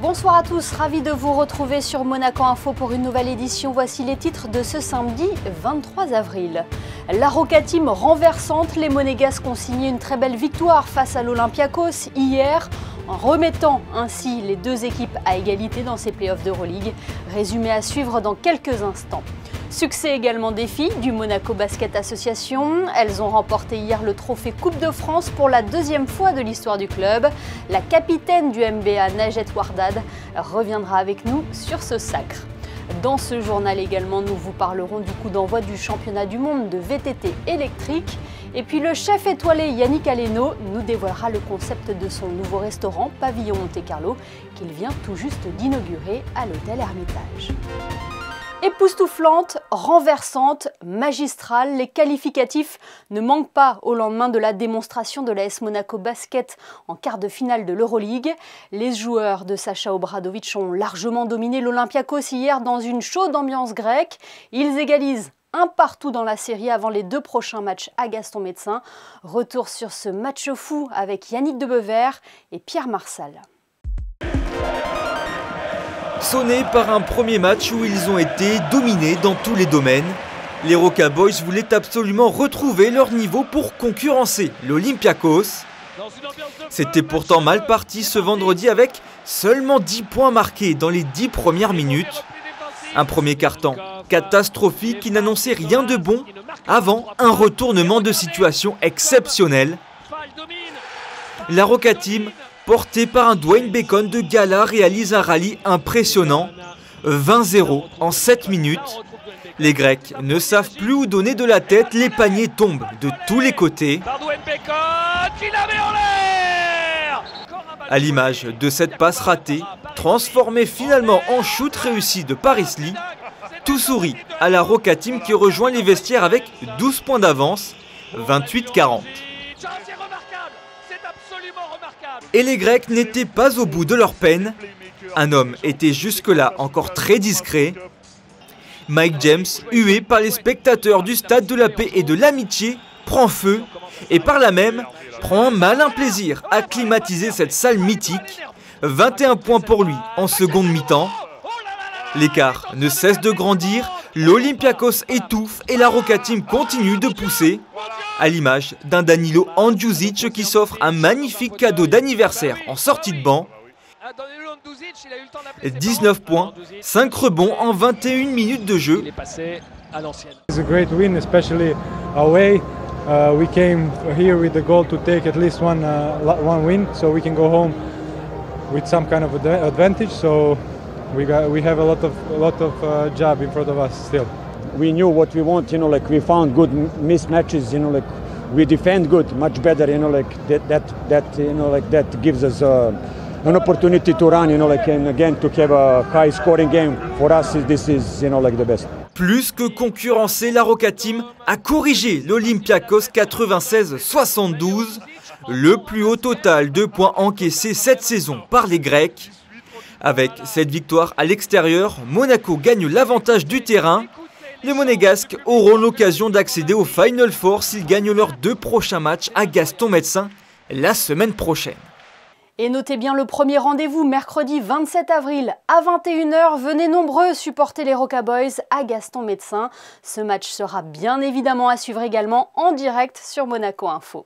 Bonsoir à tous, ravi de vous retrouver sur Monaco Info pour une nouvelle édition. Voici les titres de ce samedi 23 avril. La Roca Team renversante, les Monégasques ont signé une très belle victoire face à l'Olympiakos hier, en remettant ainsi les deux équipes à égalité dans ces playoffs d'Euroleague. Résumé à suivre dans quelques instants. Succès également des filles du Monaco Basket Association. Elles ont remporté hier le trophée Coupe de France pour la deuxième fois de l'histoire du club. La capitaine du MBA, Najat Wardad, reviendra avec nous sur ce sacre. Dans ce journal également, nous vous parlerons du coup d'envoi du championnat du monde de VTT électrique. Et puis le chef étoilé Yannick Aleno nous dévoilera le concept de son nouveau restaurant Pavillon Monte Carlo qu'il vient tout juste d'inaugurer à l'hôtel Hermitage. Époustouflante, renversante, magistrale, les qualificatifs ne manquent pas au lendemain de la démonstration de l'AS Monaco Basket en quart de finale de l'Euroleague. Les joueurs de Sacha Obradovic ont largement dominé l'Olympiakos hier dans une chaude ambiance grecque. Ils égalisent un partout dans la série avant les deux prochains matchs à Gaston Médecin. Retour sur ce match fou avec Yannick Debevert et Pierre Marsal. Sonnés par un premier match où ils ont été dominés dans tous les domaines, les Roca Boys voulaient absolument retrouver leur niveau pour concurrencer l'Olympiakos. C'était pourtant mal parti ce vendredi avec seulement 10 points marqués dans les 10 premières minutes. Un premier quart-temps catastrophique qui n'annonçait rien de bon avant un retournement de situation exceptionnel. La Roca Team, porté par un Dwayne Bacon de gala, réalise un rallye impressionnant. 20-0 en 7 minutes. Les Grecs ne savent plus où donner de la tête, les paniers tombent de tous les côtés. À l'image de cette passe ratée, transformée finalement en shoot réussi de Paris Lee, tout sourit à la Roca Team qui rejoint les vestiaires avec 12 points d'avance, 28-40. Et les Grecs n'étaient pas au bout de leur peine. Un homme était jusque-là encore très discret. Mike James, hué par les spectateurs du Stade de la Paix et de l'Amitié, prend feu et par là même prend un malin plaisir à climatiser cette salle mythique. 21 points pour lui en seconde mi-temps. L'écart ne cesse de grandir, l'Olympiakos étouffe et la Roca Team continue de pousser. À l'image d'un Danilo Andjusic qui s'offre un magnifique cadeau d'anniversaire en sortie de banc. 19 points, 5 rebonds en 21 minutes de jeu. It's a great win, especially away. We came here with the goal to take at least one win, so we can go home with some kind of advantage. So we have a lot of job in front of us still. We knew what we want, like we found good mismatches, like we defend good, much better, like that gives us an opportunity to run, and again to have a high scoring game. For us, this is, the best. Plus que concurrencer, la Roca Team a corrigé l'Olympiakos 96-72, le plus haut total de points encaissés cette saison par les Grecs. Avec cette victoire à l'extérieur, Monaco gagne l'avantage du terrain. Les Monégasques auront l'occasion d'accéder au Final Four s'ils gagnent leurs 2 prochains matchs à Gaston Médecin la semaine prochaine. Et notez bien le premier rendez-vous, mercredi 27 avril à 21 h. Venez nombreux supporter les Roca Boys à Gaston Médecin. Ce match sera bien évidemment à suivre également en direct sur Monaco Info.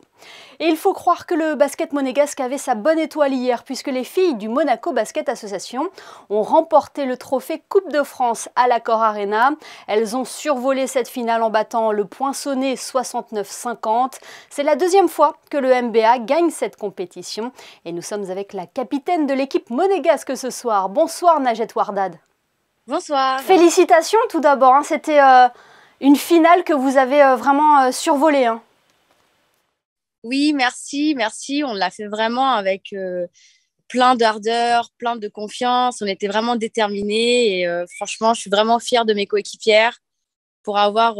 Et il faut croire que le basket monégasque avait sa bonne étoile hier puisque les filles du Monaco Basket Association ont remporté le trophée Coupe de France à l'Accor Arena. Elles ont survolé cette finale en battant le Poinçonnet 69-50. C'est la deuxième fois que le MBA gagne cette compétition. Et nous sommes avec la capitaine de l'équipe monégasque ce soir. Bonsoir Najat Wardad. Bonsoir. Félicitations tout d'abord, hein. C'était une finale que vous avez vraiment survolée. Hein. Oui, merci. On l'a fait vraiment avec plein d'ardeur, plein de confiance. On était vraiment déterminés et franchement, je suis vraiment fière de mes coéquipières pour avoir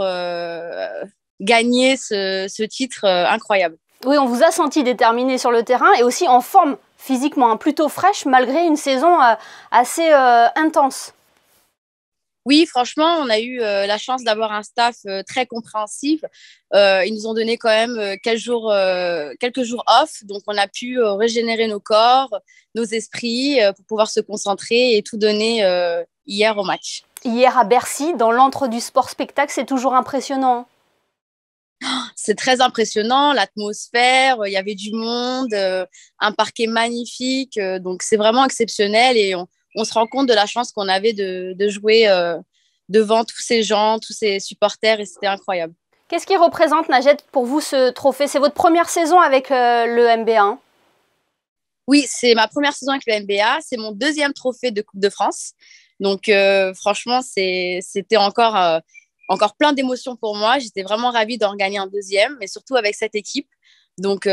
gagné ce titre incroyable. Oui, on vous a senti déterminés sur le terrain et aussi en forme physiquement, plutôt fraîche malgré une saison assez intense. Oui, franchement, on a eu la chance d'avoir un staff très compréhensif. Ils nous ont donné quand même quelques jours off, donc on a pu régénérer nos corps, nos esprits pour pouvoir se concentrer et tout donner hier au match. Hier à Bercy, dans l'antre du sport-spectacle, c'est toujours impressionnant. C'est très impressionnant, l'atmosphère, il y avait du monde, un parquet magnifique, donc c'est vraiment exceptionnel et on se rend compte de la chance qu'on avait de jouer devant tous ces gens, tous ces supporters et c'était incroyable. Qu'est-ce qui représente, Najed, pour vous ce trophée? C'est votre première saison avec le MBA, hein? Oui, c'est ma première saison avec le MBA, c'est mon deuxième trophée de Coupe de France. Donc franchement, c'était encore plein d'émotions pour moi. J'étais vraiment ravie d'en gagner un deuxième, mais surtout avec cette équipe. Donc,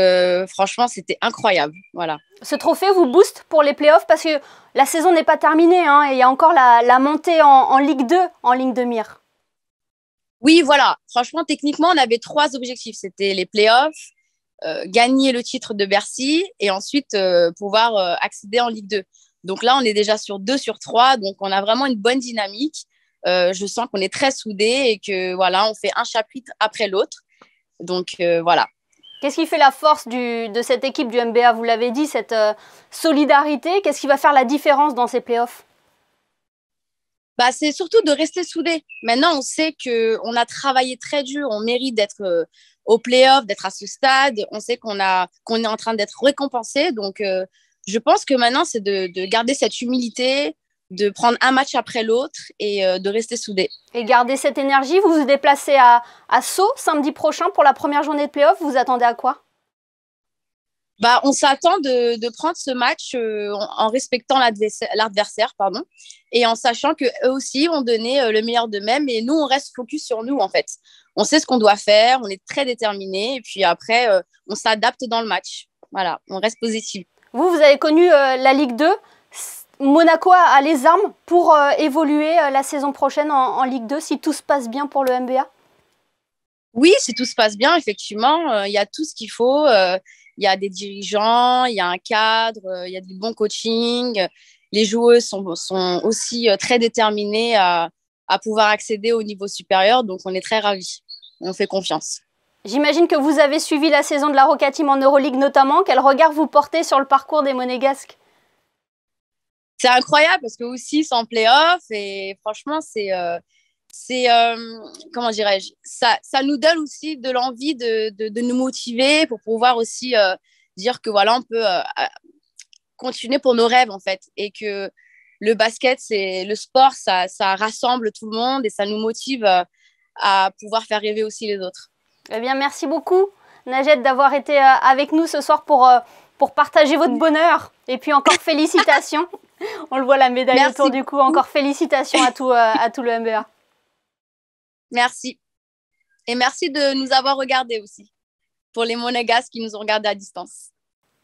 franchement, c'était incroyable. Voilà. Ce trophée vous booste pour les playoffs parce que la saison n'est pas terminée, hein, et il y a encore la montée en Ligue 2 en ligne de mire. Oui, voilà. Franchement, techniquement, on avait 3 objectifs. C'était les playoffs, gagner le titre de Bercy et ensuite pouvoir accéder en Ligue 2. Donc là, on est déjà sur 2 sur 3. Donc, on a vraiment une bonne dynamique. Je sens qu'on est très soudés et que voilà, on fait un chapitre après l'autre. Donc, voilà. Qu'est-ce qui fait la force de cette équipe du MBA? Vous l'avez dit, cette solidarité. Qu'est-ce qui va faire la différence dans ces playoffs? C'est surtout de rester soudés. Maintenant, on sait qu'on a travaillé très dur. On mérite d'être au playoff, d'être à ce stade. On sait qu'on est en train d'être récompensé. Donc, je pense que maintenant, c'est de garder cette humilité, de prendre un match après l'autre et de rester soudés. Et garder cette énergie, vous vous déplacez à Sceaux samedi prochain pour la première journée de play-off. Vous attendez à quoi? On s'attend de prendre ce match en respectant l'adversaire, et en sachant qu'eux aussi ont donné le meilleur d'eux-mêmes et nous, on reste focus sur nous en fait. On sait ce qu'on doit faire, on est très déterminés et puis après, on s'adapte dans le match. Voilà, on reste positif. Vous avez connu la Ligue 2. Monaco a les armes pour évoluer la saison prochaine en Ligue 2 si tout se passe bien pour le MBA? Oui, si tout se passe bien, effectivement, il y a tout ce qu'il faut. Il y a des dirigeants, il y a un cadre, il y a du bon coaching. Les joueuses sont aussi très déterminées à pouvoir accéder au niveau supérieur. Donc, on est très ravis. On fait confiance. J'imagine que vous avez suivi la saison de la Roca Team en Euroleague notamment. Quel regard vous portez sur le parcours des Monégasques? C'est incroyable parce que aussi c'est en play-off et franchement comment dirais-je, ça nous donne aussi de l'envie de nous motiver pour pouvoir aussi dire que voilà, on peut continuer pour nos rêves en fait et que le basket, le sport, ça rassemble tout le monde et ça nous motive à pouvoir faire rêver aussi les autres. Eh bien, merci beaucoup Najed d'avoir été avec nous ce soir pour partager votre bonheur et puis encore félicitations. On le voit, la médaille merci autour du cou. Encore félicitations à tout le MBA. Merci. Et merci de nous avoir regardés aussi, pour les Monégasques qui nous ont regardés à distance.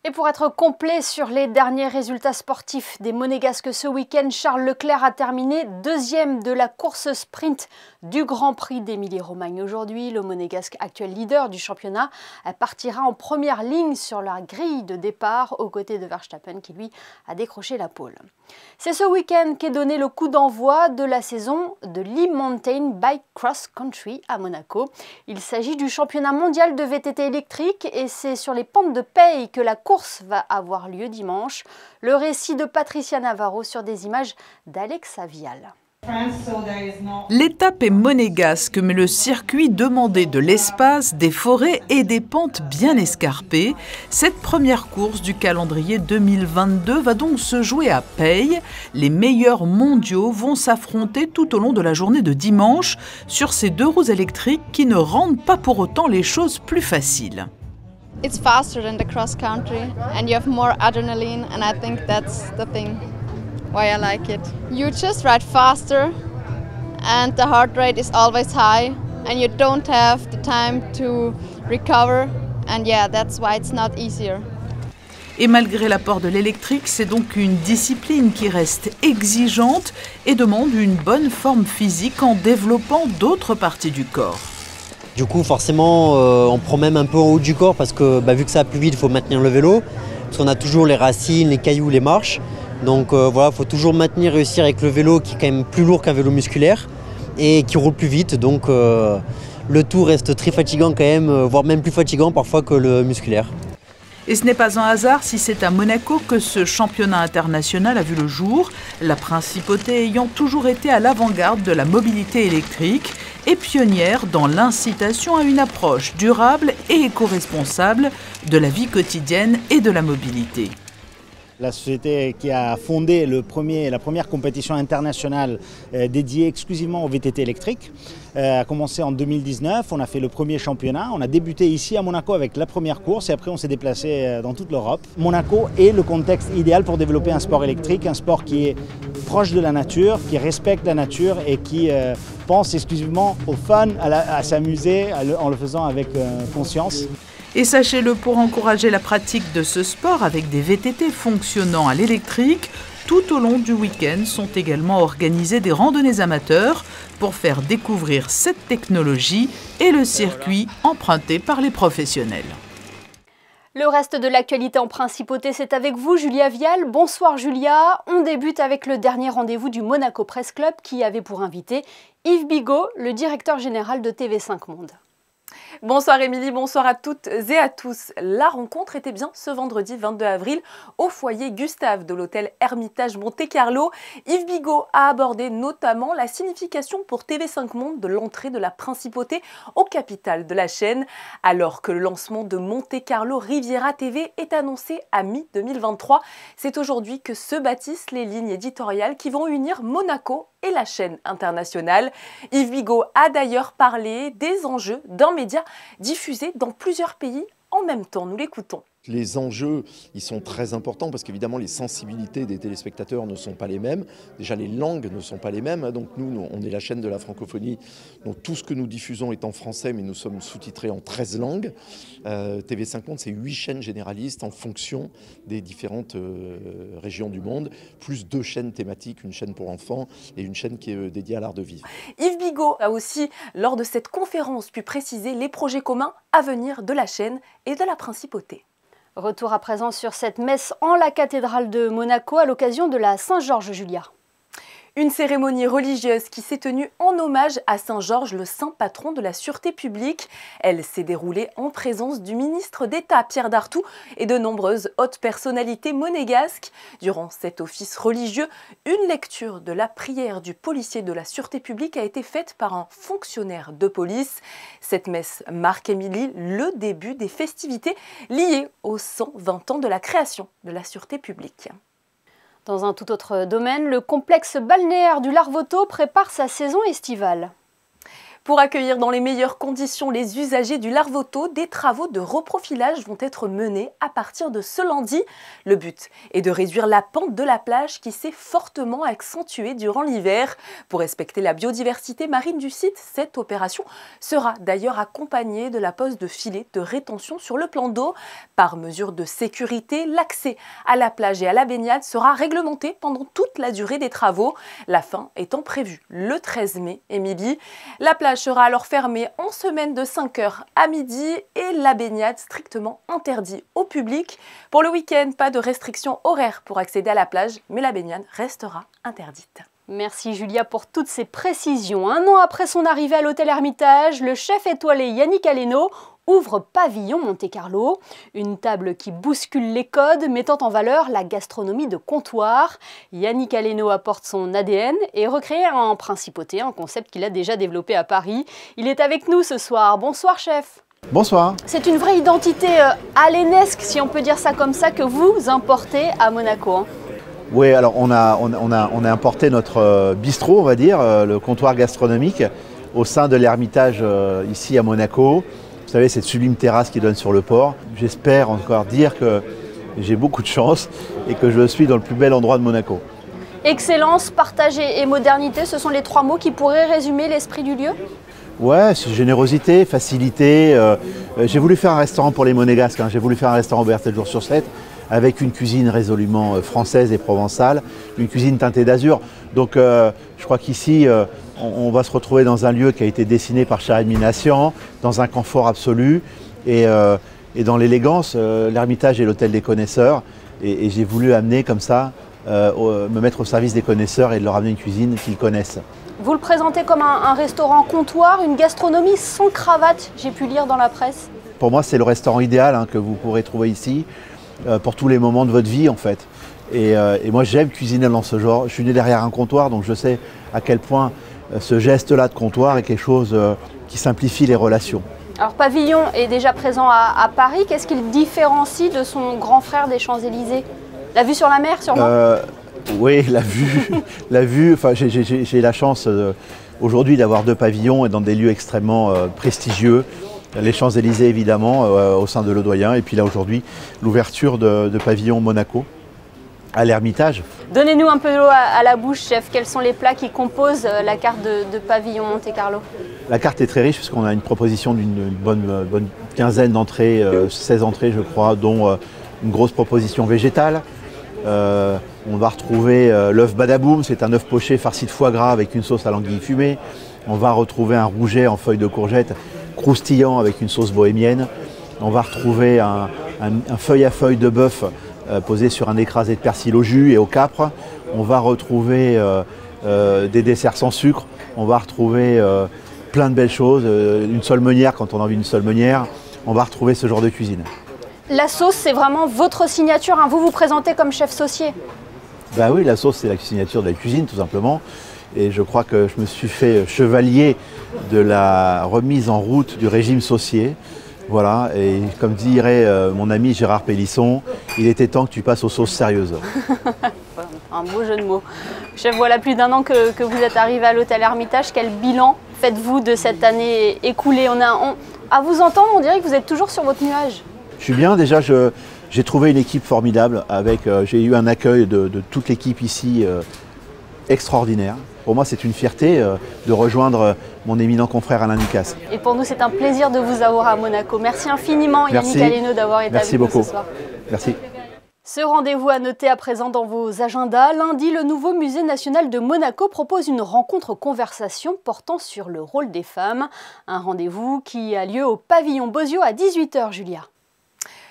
Et pour être complet sur les derniers résultats sportifs des Monégasques ce week-end, Charles Leclerc a terminé deuxième de la course sprint du Grand Prix d'Émilie-Romagne. Aujourd'hui, le Monégasque, actuel leader du championnat, partira en première ligne sur la grille de départ aux côtés de Verstappen qui, lui, a décroché la pole. C'est ce week-end qu'est donné le coup d'envoi de la saison de l'E-Mountain Bike Cross Country à Monaco. Il s'agit du championnat mondial de VTT électrique et c'est sur les pentes de Peille que la course va avoir lieu dimanche. Le récit de Patricia Navarro sur des images d'Alexa Vial. L'étape est monégasque, mais le circuit demandait de l'espace, des forêts et des pentes bien escarpées. Cette première course du calendrier 2022 va donc se jouer à Peille. Les meilleurs mondiaux vont s'affronter tout au long de la journée de dimanche sur ces 2 roues électriques qui ne rendent pas pour autant les choses plus faciles. It's faster than the cross country and you have more adrenaline and I think that's the thing why I like it. You just ride faster and the heart rate is always high and you don't have the time to recover and yeah, that's why it's not easier. Et malgré l'apport de l'électrique, c'est donc une discipline qui reste exigeante et demande une bonne forme physique en développant d'autres parties du corps. Du coup, forcément, on prend même un peu en haut du corps parce que vu que ça va plus vite, il faut maintenir le vélo. Parce qu'on a toujours les racines, les cailloux, les marches. Donc voilà, il faut toujours réussir avec le vélo qui est quand même plus lourd qu'un vélo musculaire et qui roule plus vite. Donc le tout reste très fatigant quand même, voire même plus fatigant parfois que le musculaire. Et ce n'est pas un hasard si c'est à Monaco que ce championnat international a vu le jour, la principauté ayant toujours été à l'avant-garde de la mobilité électrique et pionnière dans l'incitation à une approche durable et éco-responsable de la vie quotidienne et de la mobilité. La société qui a fondé la première compétition internationale dédiée exclusivement au VTT électrique a commencé en 2019. On a fait le premier championnat. On a débuté ici à Monaco avec la première course et après on s'est déplacé dans toute l'Europe. Monaco est le contexte idéal pour développer un sport électrique, un sport qui est proche de la nature, qui respecte la nature et qui pense exclusivement au fun, à s'amuser en le faisant avec conscience. Et sachez-le, pour encourager la pratique de ce sport avec des VTT fonctionnant à l'électrique, tout au long du week-end sont également organisées des randonnées amateurs pour faire découvrir cette technologie et le circuit emprunté par les professionnels. Le reste de l'actualité en principauté, c'est avec vous, Julia Vial. Bonsoir Julia. On débute avec le dernier rendez-vous du Monaco Press Club qui avait pour invité Yves Bigot, le directeur général de TV5 Monde. Bonsoir Émilie, bonsoir à toutes et à tous. La rencontre était bien ce vendredi 22 avril au foyer Gustave de l'hôtel Hermitage Monte-Carlo. Yves Bigot a abordé notamment la signification pour TV5 Monde de l'entrée de la principauté au capital de la chaîne, alors que le lancement de Monte-Carlo Riviera TV est annoncé à mi-2023. C'est aujourd'hui que se bâtissent les lignes éditoriales qui vont unir Monaco et la chaîne internationale. Yves Bigot a d'ailleurs parlé des enjeux d'un média diffusé dans plusieurs pays en même temps. Nous l'écoutons. Les enjeux, ils sont très importants parce qu'évidemment les sensibilités des téléspectateurs ne sont pas les mêmes. Déjà les langues ne sont pas les mêmes. Donc nous, on est la chaîne de la francophonie. Donc tout ce que nous diffusons est en français, mais nous sommes sous-titrés en 13 langues. TV5 Monde, c'est 8 chaînes généralistes en fonction des différentes régions du monde, plus 2 chaînes thématiques, une chaîne pour enfants et une chaîne qui est dédiée à l'art de vivre. Yves Bigot a aussi, lors de cette conférence, pu préciser les projets communs à venir de la chaîne et de la principauté. Retour à présent sur cette messe en la cathédrale de Monaco à l'occasion de la Saint-Georges, Julia. Une cérémonie religieuse qui s'est tenue en hommage à Saint-Georges, le saint patron de la sûreté publique. Elle s'est déroulée en présence du ministre d'État Pierre Dartout et de nombreuses hautes personnalités monégasques. Durant cet office religieux, une lecture de la prière du policier de la sûreté publique a été faite par un fonctionnaire de police. Cette messe marque, Émilie, le début des festivités liées aux 120 ans de la création de la sûreté publique. Dans un tout autre domaine, le complexe balnéaire du Larvoto prépare sa saison estivale. Pour accueillir dans les meilleures conditions les usagers du Larvoto, des travaux de reprofilage vont être menés à partir de ce lundi. Le but est de réduire la pente de la plage qui s'est fortement accentuée durant l'hiver. Pour respecter la biodiversité marine du site, cette opération sera d'ailleurs accompagnée de la pose de filets de rétention sur le plan d'eau. Par mesure de sécurité, l'accès à la plage et à la baignade sera réglementé pendant toute la durée des travaux. La fin étant prévue le 13 mai, Émilie. La plage sera alors fermée en semaine de 5h à midi et la baignade strictement interdite au public. Pour le week-end, pas de restrictions horaires pour accéder à la plage, mais la baignade restera interdite. Merci Julia pour toutes ces précisions. Un an après son arrivée à l'hôtel Hermitage, le chef étoilé Yannick Aleno ouvre Pavillon Monte-Carlo, une table qui bouscule les codes, mettant en valeur la gastronomie de comptoir. Yannick Aleno apporte son ADN et recrée en principauté, un concept qu'il a déjà développé à Paris. Il est avec nous ce soir. Bonsoir chef. Bonsoir. C'est une vraie identité alénesque, si on peut dire ça comme ça, que vous importez à Monaco. Hein. Oui, alors on a importé notre bistrot, on va dire, le comptoir gastronomique, au sein de l'Hermitage ici à Monaco. Vous savez, cette sublime terrasse qui donne sur le port. J'espère encore dire que j'ai beaucoup de chance et que je suis dans le plus bel endroit de Monaco. Excellence, partagée et modernité, ce sont les 3 mots qui pourraient résumer l'esprit du lieu? Ouais, c'est générosité, facilité. J'ai voulu faire un restaurant pour les Monégasques, hein. J'ai voulu faire un restaurant ouvert 7 jours sur 7, avec une cuisine résolument française et provençale, une cuisine teintée d'azur. Donc je crois qu'ici, on va se retrouver dans un lieu qui a été dessiné par Charles Minassian, dans un confort absolu et dans l'élégance. L'Hermitage est l'hôtel des connaisseurs et j'ai voulu amener comme ça me mettre au service des connaisseurs et de leur amener une cuisine qu'ils connaissent. Vous le présentez comme un restaurant comptoir, une gastronomie sans cravate, j'ai pu lire dans la presse. Pour moi, c'est le restaurant idéal que vous pourrez trouver ici pour tous les moments de votre vie en fait. Et moi, j'aime cuisiner dans ce genre. Je suis né derrière un comptoir, donc je sais à quel point ce geste-là de comptoir est quelque chose qui simplifie les relations. Alors Pavillon est déjà présent à Paris. Qu'est-ce qu'il différencie de son grand frère des Champs-Élysées? La vue sur la mer, sûrement? Oui, la vue. Enfin, j'ai la chance aujourd'hui d'avoir 2 pavillons et dans des lieux extrêmement prestigieux. Les Champs-Élysées évidemment, au sein de Ledoyen, et puis là aujourd'hui, l'ouverture de pavillon Monaco à l'Ermitage. Donnez-nous un peu d'eau à la bouche, chef. Quels sont les plats qui composent la carte de pavillon Monte-Carlo? La carte est très riche puisqu'on a une proposition d'une bonne quinzaine d'entrées, 16 entrées je crois, dont une grosse proposition végétale. On va retrouver l'œuf badaboum, c'est un œuf poché farci de foie gras avec une sauce à l'anguille fumée. On va retrouver un rouget en feuilles de courgette croustillant avec une sauce bohémienne. On va retrouver un feuille à feuille de bœuf posé sur un écrasé de persil au jus et au capre. On va retrouver des desserts sans sucre. On va retrouver plein de belles choses, une solmenière quand on a envie d'une solmenière. On va retrouver ce genre de cuisine. La sauce, c'est vraiment votre signature, hein. Vous vous présentez comme chef saucier. Ben oui, la sauce, c'est la signature de la cuisine, tout simplement. Et je crois que je me suis fait chevalier de la remise en route du régime saucier. Voilà, et comme dirait mon ami Gérard Pélisson, il était temps que tu passes aux sauces sérieuses. Un beau jeu de mots. Chef, voilà plus d'1 an que vous êtes arrivé à l'hôtel Hermitage. Quel bilan faites-vous de cette année écoulée? À vous entendre, on dirait que vous êtes toujours sur votre nuage. Je suis bien, déjà j'ai trouvé une équipe formidable, j'ai eu un accueil de toute l'équipe ici extraordinaire. Pour moi, c'est une fierté de rejoindre mon éminent confrère Alain Ducasse. Et pour nous, c'est un plaisir de vous avoir à Monaco. Merci infiniment, Yannick Aleno, d'avoir été avec nous ce soir. Merci. Ce rendez-vous à noter à présent dans vos agendas. Lundi, le nouveau musée national de Monaco propose une rencontre-conversation portant sur le rôle des femmes. Un rendez-vous qui a lieu au pavillon Bozio à 18 h, Julia.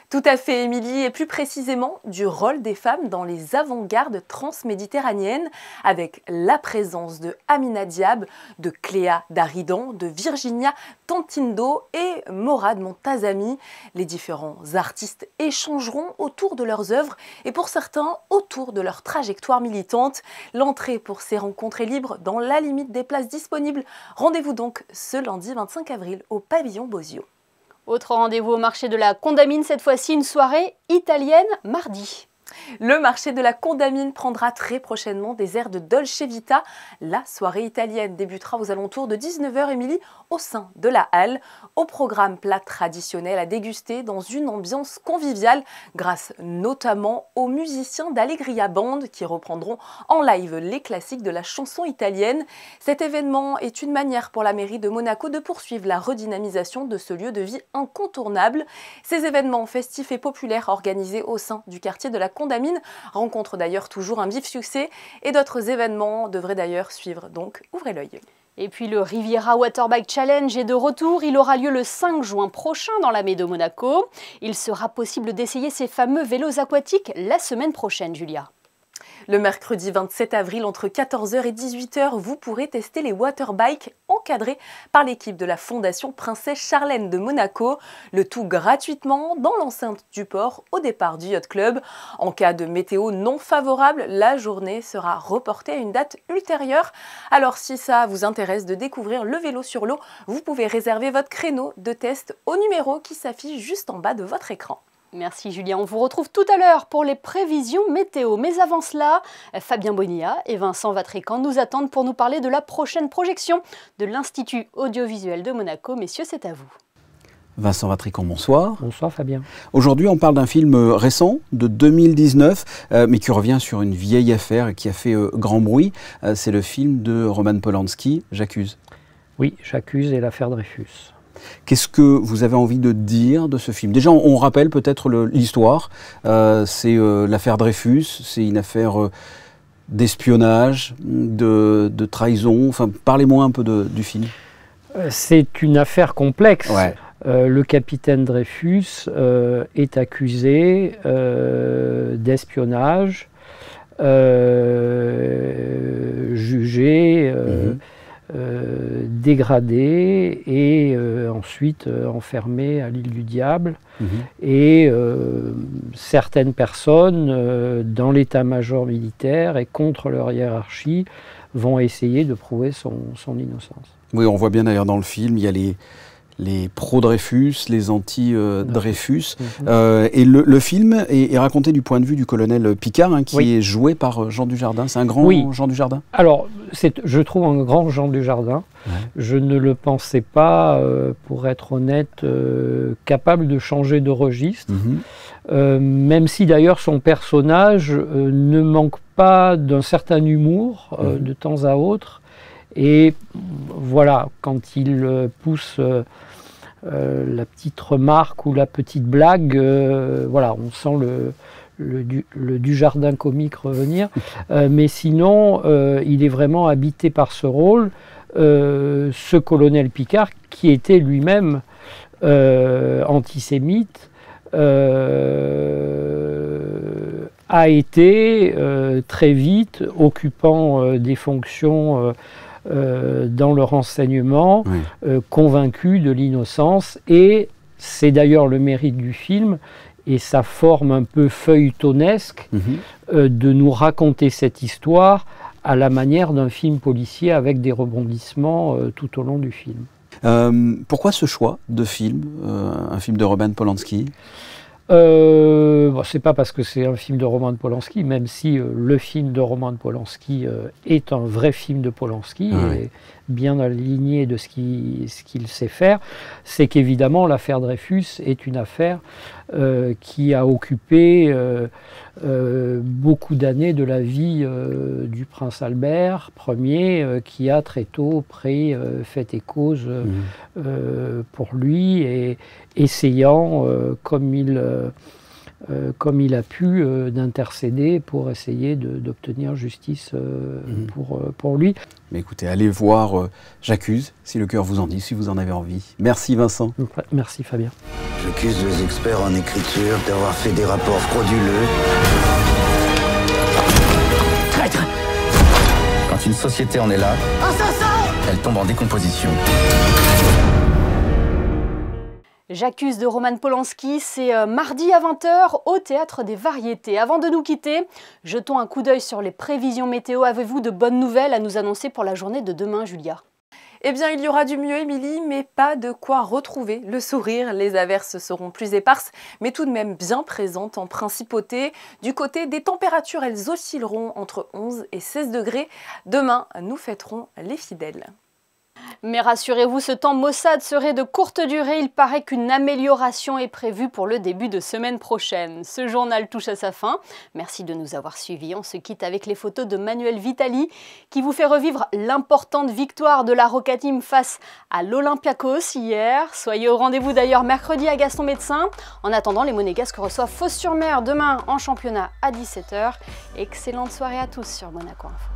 Tout à fait, Émilie, et plus précisément du rôle des femmes dans les avant-gardes transméditerranéennes, avec la présence de Amina Diab, de Cléa Daridan, de Virginia Tantindo et Morad Montazami. Les différents artistes échangeront autour de leurs œuvres et pour certains autour de leur trajectoire militante. L'entrée pour ces rencontres est libre dans la limite des places disponibles. Rendez-vous donc ce lundi 25 avril au pavillon Bozio. Autre rendez-vous au marché de la Condamine, cette fois-ci une soirée italienne mardi. Le marché de la Condamine prendra très prochainement des airs de Dolce Vita. La soirée italienne débutera aux alentours de 19 h, Émilie, au sein de la halle. Au programme plats traditionnels à déguster dans une ambiance conviviale, grâce notamment aux musiciens d'Allegria Band qui reprendront en live les classiques de la chanson italienne. Cet événement est une manière pour la mairie de Monaco de poursuivre la redynamisation de ce lieu de vie incontournable. Ces événements festifs et populaires organisés au sein du quartier de la Condamine rencontrent d'ailleurs toujours un vif succès et d'autres événements devraient d'ailleurs suivre, donc ouvrez l'œil. Et puis le Riviera Waterbike Challenge est de retour. Il aura lieu le 5 juin prochain dans la baie de Monaco. Il sera possible d'essayer ces fameux vélos aquatiques la semaine prochaine, Julia. Le mercredi 27 avril, entre 14 h et 18 h, vous pourrez tester les waterbikes encadrés par l'équipe de la Fondation Princesse Charlène de Monaco. Le tout gratuitement dans l'enceinte du port au départ du Yacht Club. En cas de météo non favorable, la journée sera reportée à une date ultérieure. Alors si ça vous intéresse de découvrir le vélo sur l'eau, vous pouvez réserver votre créneau de test au numéro qui s'affiche juste en bas de votre écran. Merci Julien, on vous retrouve tout à l'heure pour les prévisions météo. Mais avant cela, Fabien Bonilla et Vincent Vatrican nous attendent pour nous parler de la prochaine projection de l'Institut audiovisuel de Monaco. Messieurs, c'est à vous. Vincent Vatrican, bonsoir. Bonsoir Fabien. Aujourd'hui, on parle d'un film récent, de 2019, mais qui revient sur une vieille affaire et qui a fait grand bruit. C'est le film de Roman Polanski, J'accuse. Oui, J'accuse et l'affaire Dreyfus. Qu'est-ce que vous avez envie de dire de ce film? Déjà, on rappelle peut-être l'histoire. C'est l'affaire Dreyfus, c'est une affaire d'espionnage, de trahison. Enfin, parlez-moi un peu du film. C'est une affaire complexe. Ouais. Le capitaine Dreyfus est accusé d'espionnage jugé, dégradé et ensuite enfermé à l'île du Diable. Et certaines personnes dans l'état-major militaire et contre leur hiérarchie vont essayer de prouver son innocence. Oui, on voit bien d'ailleurs dans le film, il y a les pro-Dreyfus, les anti-Dreyfus. Et le film est raconté du point de vue du colonel Picard, hein, qui est joué par Jean Dujardin. C'est un grand Jean Dujardin? Alors, je trouve un grand Jean Dujardin. Je ne le pensais pas, pour être honnête, capable de changer de registre. Même si d'ailleurs son personnage ne manque pas d'un certain humour de temps à autre. Et voilà, quand il pousse la petite remarque ou la petite blague, voilà, on sent le Dujardin comique revenir. Mais sinon, il est vraiment habité par ce rôle. Ce colonel Picard, qui était lui-même antisémite, a été très vite occupant des fonctions dans le renseignement, convaincu de l'innocence, et c'est d'ailleurs le mérite du film et sa forme un peu feuilletonesque de nous raconter cette histoire à la manière d'un film policier avec des rebondissements tout au long du film. Pourquoi ce choix de film, un film de Roman Polanski? C'est pas parce que c'est un film de Roman Polanski, même si le film de Roman Polanski est un vrai film de Polanski, et bien dans la lignée de ce qu'il sait faire. C'est qu'évidemment l'affaire Dreyfus est une affaire qui a occupé beaucoup d'années de la vie du prince Albert Ier, qui a très tôt pris fait et cause pour lui, et essayant, comme il a pu, d'intercéder pour essayer d'obtenir justice pour lui. Mais écoutez, allez voir J'accuse, si le cœur vous en dit, si vous en avez envie. Merci Vincent. Merci Fabien. J'accuse les experts en écriture d'avoir fait des rapports frauduleux. Traître! Quand une société en est là, elle tombe en décomposition. J'accuse de Roman Polanski, c'est mardi à 20h au Théâtre des Variétés. Avant de nous quitter, jetons un coup d'œil sur les prévisions météo. Avez-vous de bonnes nouvelles à nous annoncer pour la journée de demain, Julia? Eh bien, il y aura du mieux, Émilie, mais pas de quoi retrouver le sourire. Les averses seront plus éparses, mais tout de même bien présentes en principauté. Du côté des températures, elles oscilleront entre 11 et 16 degrés. Demain, nous fêterons les fidèles. Mais rassurez-vous, ce temps maussade serait de courte durée. Il paraît qu'une amélioration est prévue pour le début de semaine prochaine. Ce journal touche à sa fin. Merci de nous avoir suivis. On se quitte avec les photos de Manuel Vitali qui vous fait revivre l'importante victoire de la Roca Team face à l'Olympiakos hier. Soyez au rendez-vous d'ailleurs mercredi à Gaston Médecin. En attendant, les Monégasques reçoivent Fos-sur-Mer demain en championnat à 17h. Excellente soirée à tous sur Monaco Info.